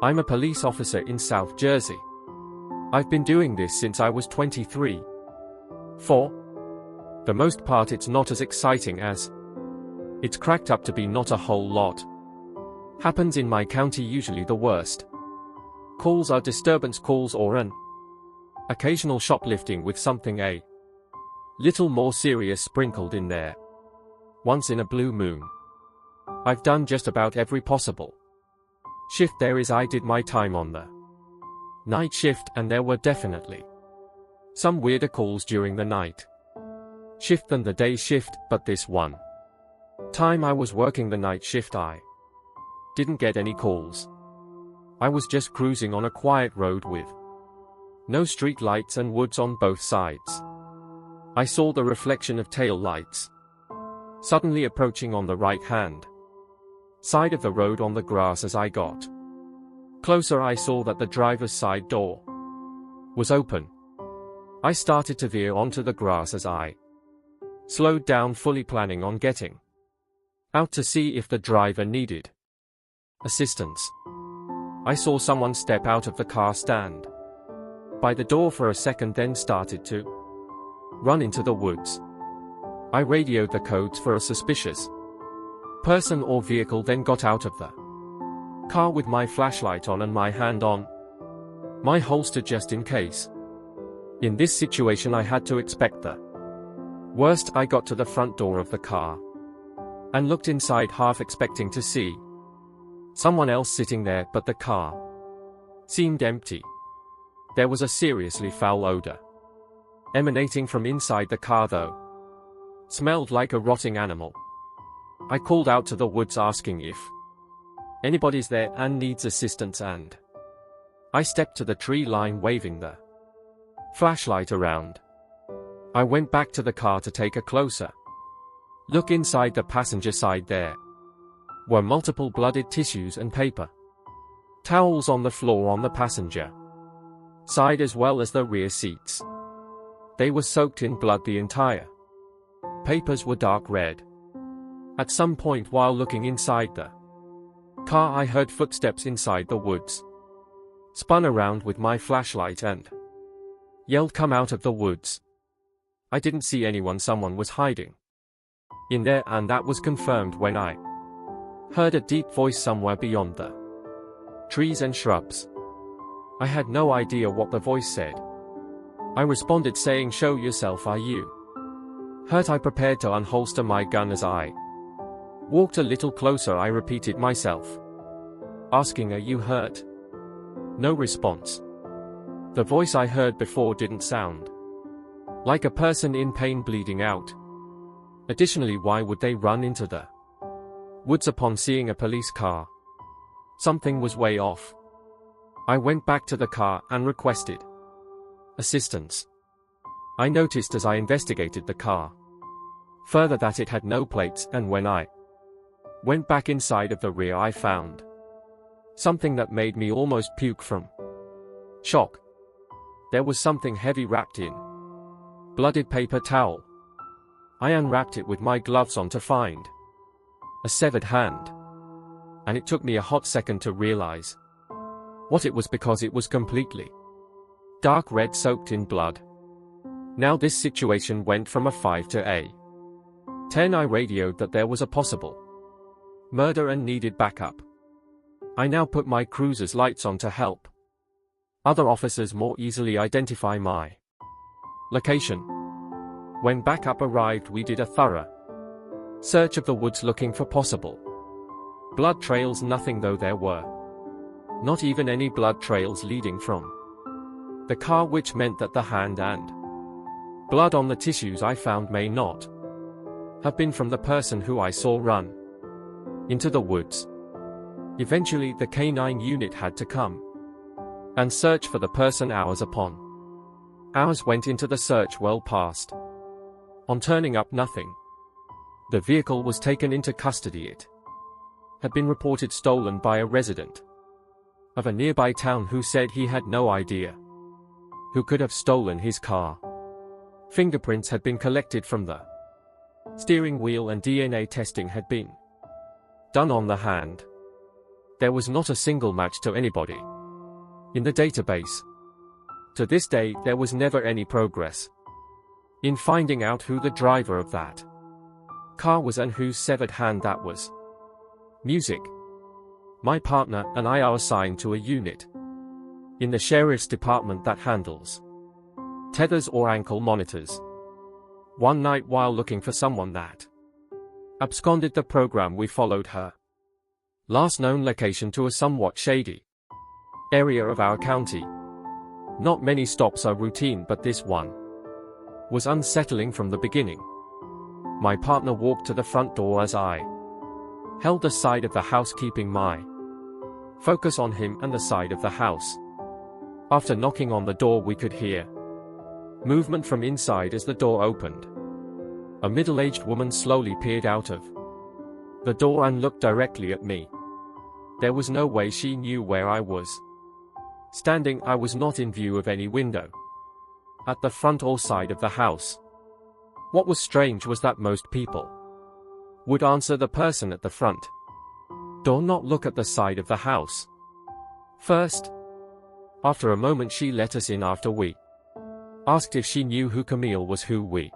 I'm a police officer in South Jersey. I've been doing this since I was 23. For the most part, it's not as exciting as it's cracked up to be. Not a whole lot happens in my county, usually the worst calls are disturbance calls or an occasional shoplifting with something a little more serious sprinkled in there. Once in a blue moon. I've done just about every possible shift there is. I did my time on the night shift, and there were definitely some weirder calls during the night shift than the day shift, but this one time I was working the night shift, I didn't get any calls. I was just cruising on a quiet road with no street lights and woods on both sides. I saw the reflection of tail lights suddenly approaching on the right-hand side of the road on the grass. As I got closer, I saw that the driver's side door was open. I started to veer onto the grass as I slowed down, fully planning on getting out to see if the driver needed assistance. I saw someone step out of the car, stand by the door for a second, then started to run into the woods. I radioed the codes for a suspicious person or vehicle, then got out of the car with my flashlight on and my hand on my holster just in case. In this situation, I had to expect the worst. I got to the front door of the car and looked inside, half expecting to see someone else sitting there, but the car seemed empty. There was a seriously foul odor emanating from inside the car, though. Smelled like a rotting animal. I called out to the woods asking if anybody's there and needs assistance, and I stepped to the tree line waving the flashlight around. I went back to the car to take a closer look inside the passenger side. There were multiple blooded tissues and paper towels on the floor on the passenger side as well as the rear seats. They were soaked in blood. The entire papers were dark red. At some point while looking inside the car, I heard footsteps inside the woods. Spun around with my flashlight and yelled, "Come out of the woods." I didn't see anyone. Someone was hiding in there, and that was confirmed when I heard a deep voice somewhere beyond the trees and shrubs. I had no idea what the voice said. I responded saying, "Show yourself, are you hurt?" I prepared to unholster my gun. As I walked a little closer, I repeated myself, asking, "Are you hurt?" No response. The voice I heard before didn't sound like a person in pain bleeding out. Additionally, why would they run into the woods upon seeing a police car? Something was way off. I went back to the car and requested assistance. I noticed as I investigated the car further that it had no plates, and when I went back inside of the rear, I found something that made me almost puke from shock. There was something heavy wrapped in blooded paper towel. I unwrapped it with my gloves on to find a severed hand, and it took me a hot second to realize what it was, because it was completely dark red, soaked in blood. Now this situation went from a 5 to a 10. I radioed that there was a possible murder and needed backup. I now put my cruiser's lights on to help other officers more easily identify my location. When backup arrived, we did a thorough search of the woods looking for possible blood trails. Nothing, though. There were not even any blood trails leading from the car, which meant that the hand and blood on the tissues I found may not have been from the person who I saw run into the woods. Eventually, the canine unit had to come and search for the person. Hours upon hours went into the search, well past on turning up nothing. The vehicle was taken into custody. It had been reported stolen by a resident of a nearby town who said he had no idea who could have stolen his car. Fingerprints had been collected from the steering wheel and DNA testing had been done on the hand. There was not a single match to anybody in the database. To this day, there was never any progress in finding out who the driver of that car was and whose severed hand that was. Music. My partner and I are assigned to a unit in the sheriff's department that handles tethers or ankle monitors. One night, while looking for someone that absconded the program, we followed her last known location to a somewhat shady area of our county. Not many stops are routine, but this one was unsettling from the beginning. My partner walked to the front door as I held the side of the house, keeping my focus on him and the side of the house. After knocking on the door, we could hear movement from inside as the door opened. A middle-aged woman slowly peered out of the door and looked directly at me. There was no way she knew where I was standing. I was not in view of any window at the front or side of the house. What was strange was that most people would answer the person at the front door, not look at the side of the house first. After a moment, she let us in after we asked if she knew who Camille was, who we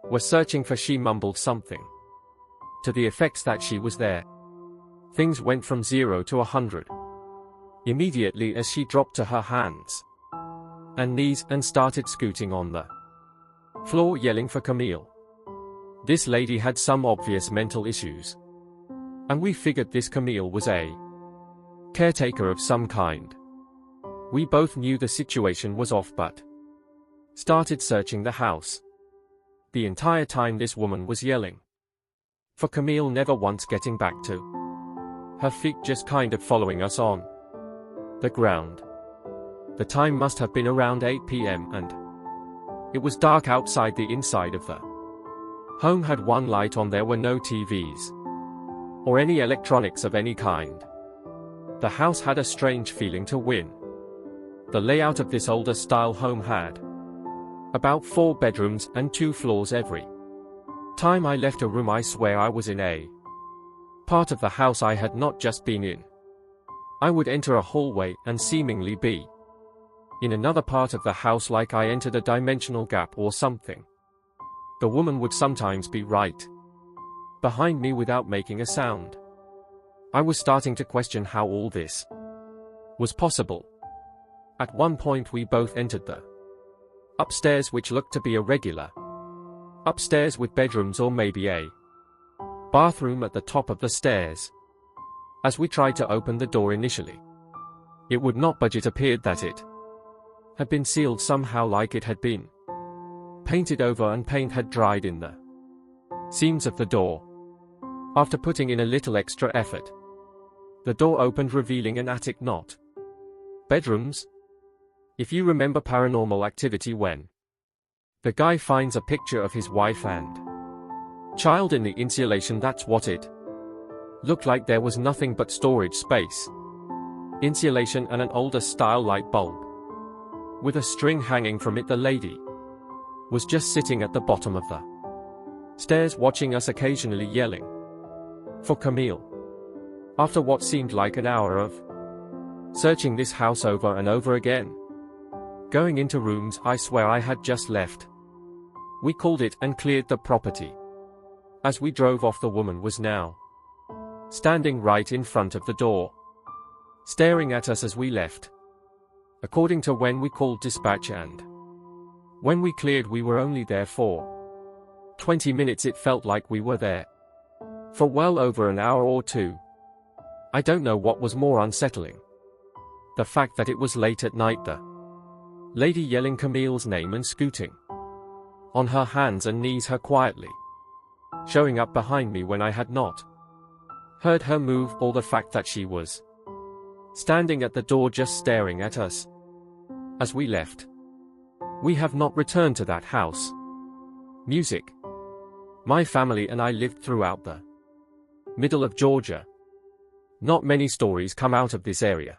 were searching for. She mumbled something to the effects that she was there. Things went from 0 to 100 immediately as she dropped to her hands and knees and started scooting on the floor, yelling for Camille. This lady had some obvious mental issues, and we figured this Camille was a caretaker of some kind. We both knew the situation was off, but started searching the house. The entire time this woman was yelling for Camille, never once getting back to her feet, just kind of following us on the ground. The time must have been around 8 p.m. and it was dark outside. The inside of the home had one light on. There were no TVs or any electronics of any kind. The house had a strange feeling to win. The layout of this older style home had about 4 bedrooms and 2 floors. Every time I left a room, I swear I was in a part of the house I had not just been in. I would enter a hallway and seemingly be in another part of the house, like I entered a dimensional gap or something. The woman would sometimes be right behind me without making a sound. I was starting to question how all this was possible. At one point, we both entered the upstairs, which looked to be a regular upstairs with bedrooms or maybe a bathroom at the top of the stairs. As we tried to open the door initially, it would not budge. It appeared that it had been sealed somehow, like it had been painted over and paint had dried in the seams of the door. After putting in a little extra effort, the door opened, revealing an attic, not bedrooms. If you remember Paranormal Activity, when the guy finds a picture of his wife and child in the insulation, that's what it looked like. There was nothing but storage space, insulation, and an older style light bulb with a string hanging from it. The lady was just sitting at the bottom of the stairs, watching us, occasionally yelling for Camille. After what seemed like an hour of searching this house over and over again, going into rooms I swear I had just left, we called it and cleared the property. As we drove off, the woman was now standing right in front of the door, staring at us as we left. According to when we called dispatch and when we cleared, we were only there for 20 minutes. It felt like we were there for well over an hour or two. I don't know what was more unsettling: the fact that it was late at night, the lady yelling Camille's name and scooting on her hands and knees, her quietly showing up behind me when I had not heard her move, or the fact that she was standing at the door just staring at us as we left. We have not returned to that house. Music. My family and I lived throughout the middle of Georgia. Not many stories come out of this area,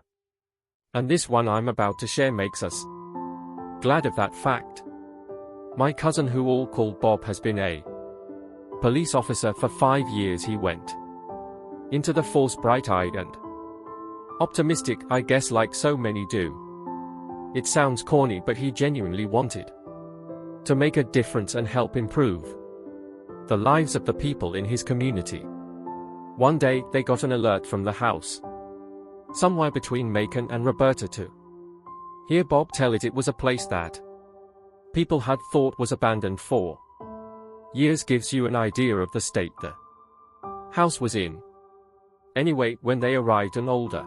and this one I'm about to share makes us glad of that fact. My cousin, who all called Bob, has been a police officer for 5 years. He went into the force bright-eyed and Optimistic, I guess, like so many do. It sounds corny, but he genuinely wanted to make a difference and help improve the lives of the people in his community. One day, they got an alert from the house, somewhere between Macon and Roberta to hear Bob tell it was a place that people had thought was abandoned for years. Gives you an idea of the state the house was in. Anyway, when they arrived, an older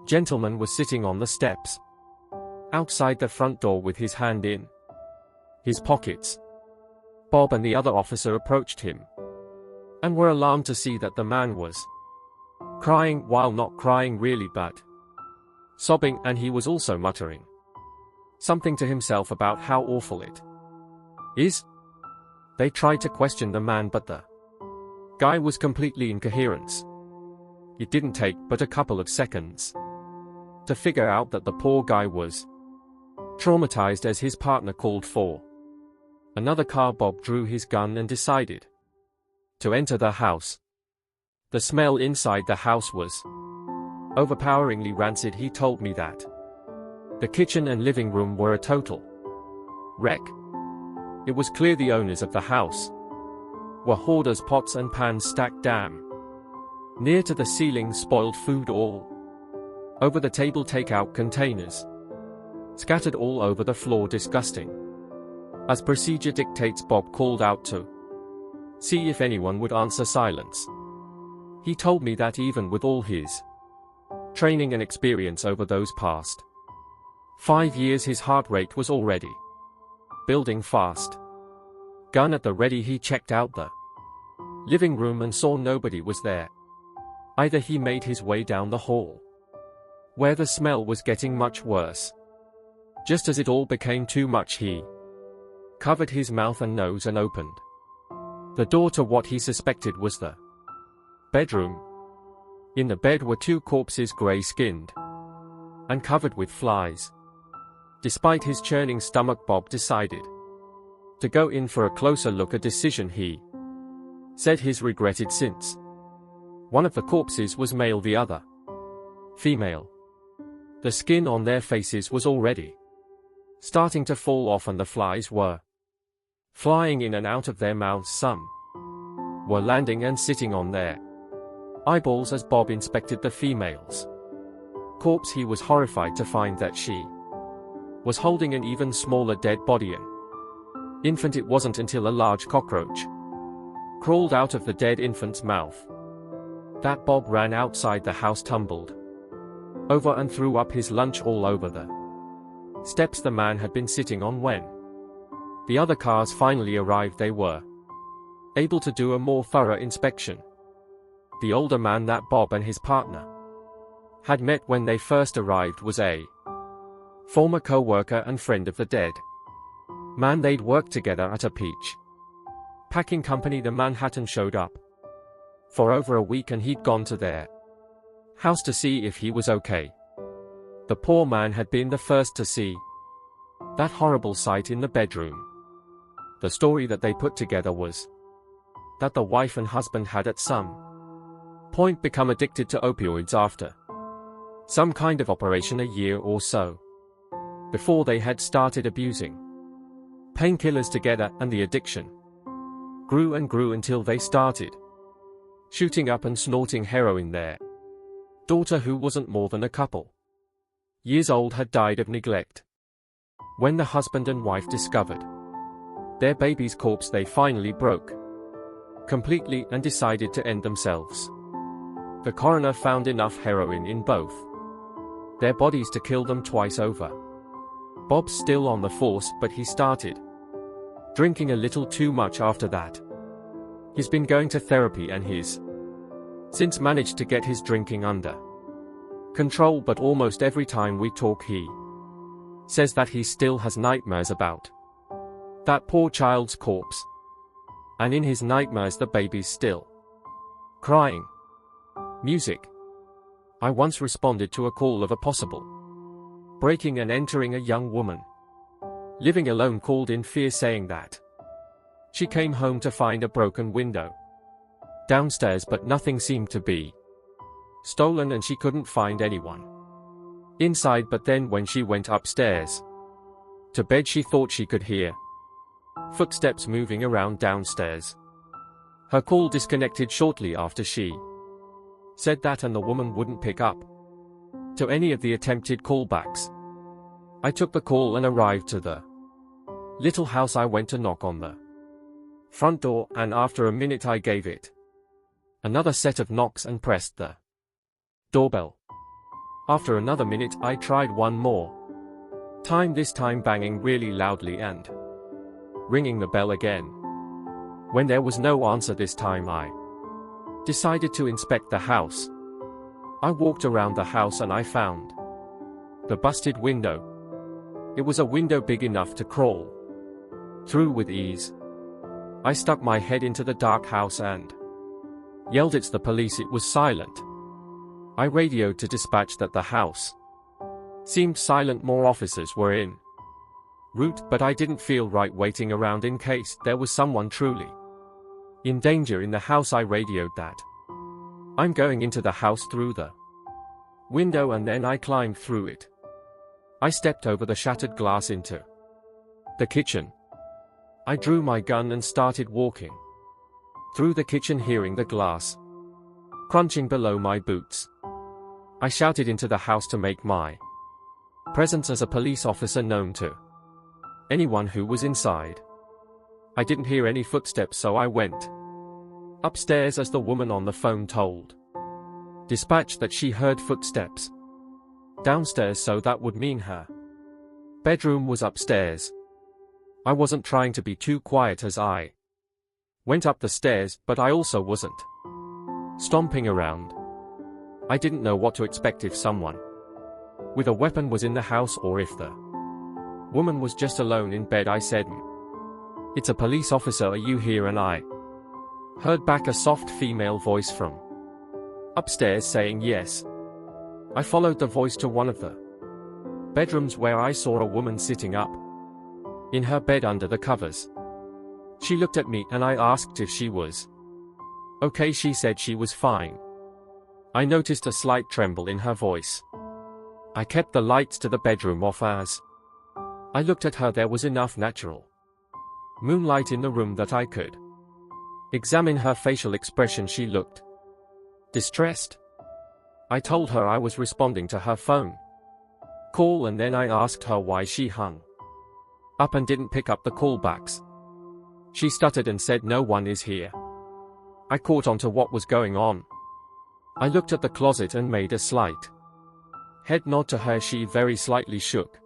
gentleman was sitting on the steps outside the front door with his hand in his pockets. Bob and the other officer approached him and were alarmed to see that the man was crying, while not crying really but sobbing, and he was also muttering something to himself about how awful it is. They tried to question the man, but the guy was completely incoherent. It didn't take but a couple of seconds to figure out that the poor guy was traumatized. As his partner called for another car, Bob drew his gun and decided to enter the house. The smell inside the house was overpoweringly rancid. He told me that the kitchen and living room were a total wreck. It was clear the owners of the house were hoarders. Pots and pans stacked damn near to the ceiling, spoiled food all over the table, takeout containers scattered all over the floor. Disgusting. As procedure dictates, Bob called out to see if anyone would answer. Silence. He told me that even with all his training and experience over those past 5 years, his heart rate was already building fast. Gun at the ready, he checked out the living room and saw nobody was there. Either he made his way down the hall, where the smell was getting much worse. Just as it all became too much, he covered his mouth and nose and opened the door to what he suspected was the bedroom. In the bed were two corpses, gray-skinned and covered with flies. Despite his churning stomach, Bob decided to go in for a closer look, a decision he said he's regretted since. One of the corpses was male, the other female. The skin on their faces was already starting to fall off, and the flies were flying in and out of their mouths. Some were landing and sitting on their eyeballs. As Bob inspected the female's corpse, he was horrified to find that she was holding an even smaller dead body, an infant. It wasn't until a large cockroach crawled out of the dead infant's mouth that Bob ran outside the house, tumbled over and threw up his lunch all over the steps the man had been sitting on. When the other cars finally arrived, they were able to do a more thorough inspection. The older man that Bob and his partner had met when they first arrived was a former co-worker and friend of the dead man. They'd worked together at a peach packing company. The Manhattan showed up for over a week, and he'd gone to their house to see if he was okay. The poor man had been the first to see that horrible sight in the bedroom. The story that they put together was that the wife and husband had at some point become addicted to opioids after some kind of operation a year or so before. They had started abusing painkillers together, and the addiction grew and grew until they started shooting up and snorting heroin. Their daughter, who wasn't more than a couple years old, had died of neglect. When the husband and wife discovered their baby's corpse, they finally broke completely and decided to end themselves. The coroner found enough heroin in both their bodies to kill them twice over. Bob's still on the force, but he started drinking a little too much after that. He's been going to therapy and he's since managed to get his drinking under control, but almost every time we talk he says that he still has nightmares about that poor child's corpse. And in his nightmares the baby's still crying. Music. I once responded to a call of a possible breaking and entering. A young woman living alone called in fear, saying that she came home to find a broken window downstairs, but nothing seemed to be stolen, and she couldn't find anyone inside. But then when she went upstairs to bed, she thought she could hear footsteps moving around downstairs. Her call disconnected shortly after she said that, and the woman wouldn't pick up to any of the attempted callbacks. I took the call and arrived to the little house. I went to knock on the front door, and after a minute I gave it another set of knocks and pressed the doorbell. After another minute I tried one more time, this time banging really loudly and ringing the bell again. When there was no answer this time, I decided to inspect the house. I walked around the house and I found the busted window. It was a window big enough to crawl through with ease. I stuck my head into the dark house and yelled, "It's the police." It was silent. I radioed to dispatch that the house seemed silent, more officers were en route, but I didn't feel right waiting around in case there was someone truly in danger in the house. I radioed that I'm going into the house through the window, and then I climbed through it. I stepped over the shattered glass into the kitchen. I drew my gun and started walking through the kitchen, hearing the glass crunching below my boots. I shouted into the house to make my presence as a police officer known to anyone who was inside. I didn't hear any footsteps, so I went upstairs as the woman on the phone told dispatch that she heard footsteps downstairs, so that would mean her bedroom was upstairs. I wasn't trying to be too quiet as I went up the stairs, but I also wasn't stomping around. I didn't know what to expect, if someone with a weapon was in the house or if the woman was just alone in bed. I said, "It's a police officer, are you here?" And I heard back a soft female voice from upstairs saying yes. I followed the voice to one of the bedrooms where I saw a woman sitting up in her bed under the covers. She looked at me and I asked if she was okay. She said she was fine. I noticed a slight tremble in her voice. I kept the lights to the bedroom off as I looked at her. There was enough natural moonlight in the room that I could examine her facial expression. She looked distressed. I told her I was responding to her phone call, and then I asked her why she hung up and didn't pick up the callbacks. She stuttered and said, "No one is here." I caught on to what was going on. I looked at the closet and made a slight head nod to her. She very slightly shook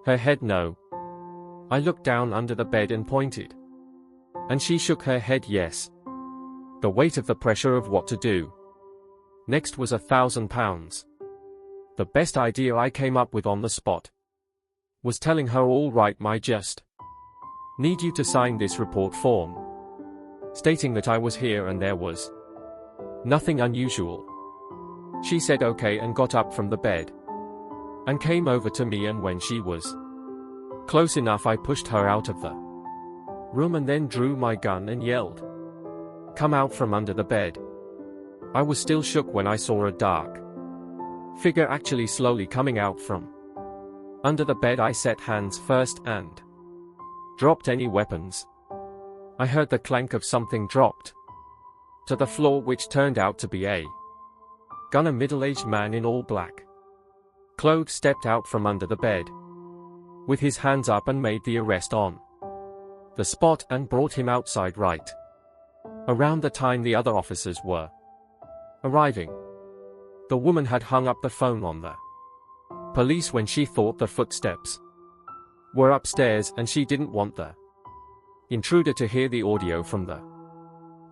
her head no. I looked down under the bed and pointed, and she shook her head yes. The weight of the pressure of what to do next was £1,000. The best idea I came up with on the spot was telling her, "All right, I just need you to sign this report form stating that I was here and there was nothing unusual." She said okay and got up from the bed and came over to me, and when she was close enough I pushed her out of the room and then drew my gun and yelled, "Come out from under the bed." I was still shook when I saw a dark figure actually slowly coming out from under the bed. I set hands first and dropped any weapons. I heard the clank of something dropped to the floor, which turned out to be a gun. A middle-aged man in all black clothes stepped out from under the bed with his hands up and made the arrest on the spot and brought him outside right around the time the other officers were arriving. The woman had hung up the phone on the police when she thought the footsteps were upstairs, and she didn't want the intruder to hear the audio from the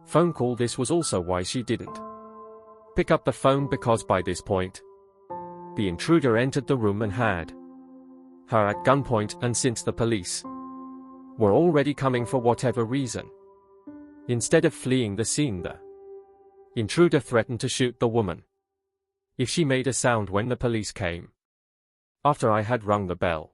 phone call. This was also why she didn't pick up the phone, because by this point the intruder entered the room and had her at gunpoint, and since the police were already coming for whatever reason, instead of fleeing the scene, the intruder threatened to shoot the woman if she made a sound when the police came after I had rung the bell.